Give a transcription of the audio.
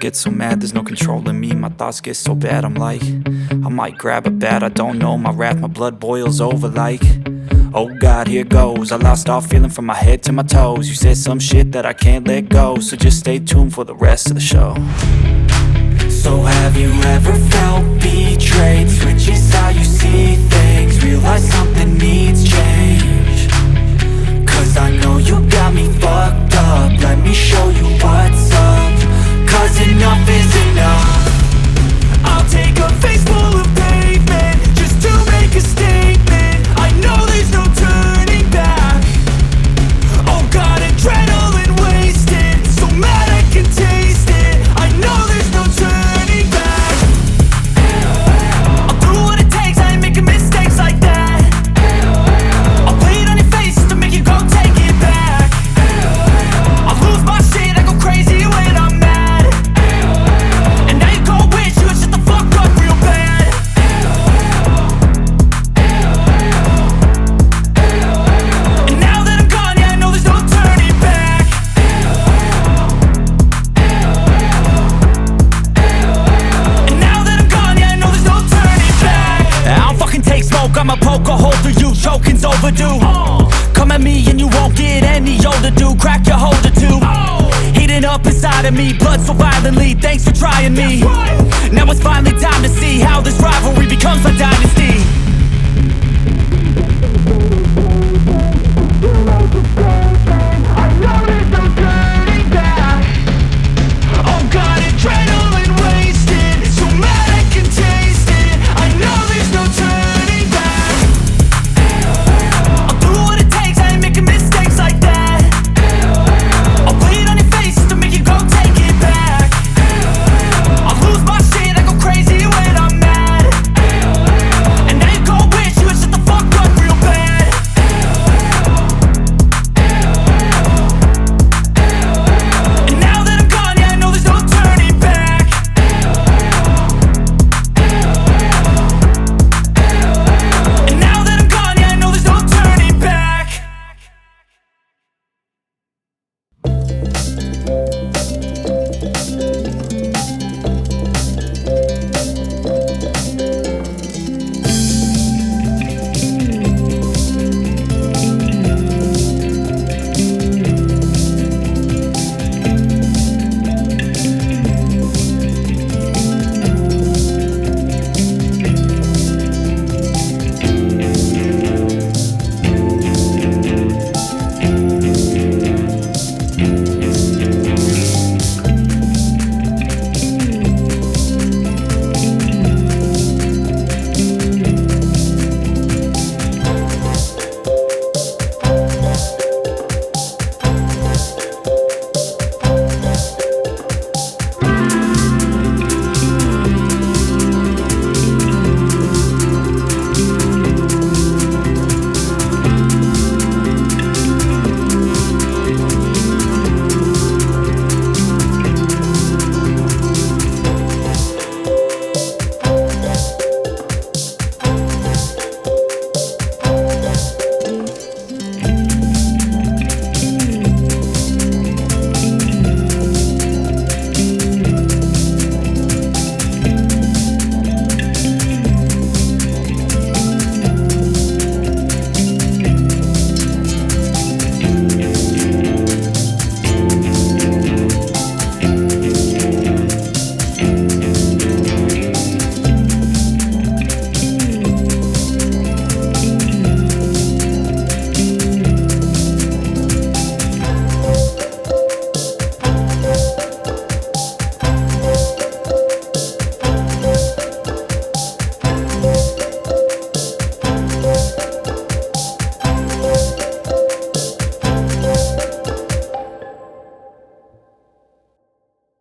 get so mad, there's no controlling me. My thoughts get so bad, I'm like, I might grab a bat, I don't know. My wrath, my blood boils over like, oh God, here goes. I lost all feeling from my head to my toes. You said some shit that I can't let go, so just stay tuned for the rest of the show. So have you ever felt betrayed? Switches how you see things, realize something needs change. Cause I know you got me fucked up, let me show you what's up. Cause enough is enough. I'll take a face full of pavement just to make a statement. I know there's no turning back. Oh God, adrenaline wasted, so mad I can taste it. I know there's no turning back. I'll do what it takes, I ain't making mistakes like that. I'll bleed on your face just to make you go take it back. I'll lose my shit, I go crazy when I'm mad. And now you go wish you would shut the fuck up real bad. And now that I'm gone, yeah, I know there's no turning back. And now that I'm gone, yeah, I know there's no turning back. I don't fucking take smoke, I'ma poke a hole through you, choking's overdue. Come at me and you won't get any older, dude. Crack your holder too. Heating up inside of me, blood so violently. Thanks for trying me. Now it's finally time to see how this rivalry becomes a dynasty.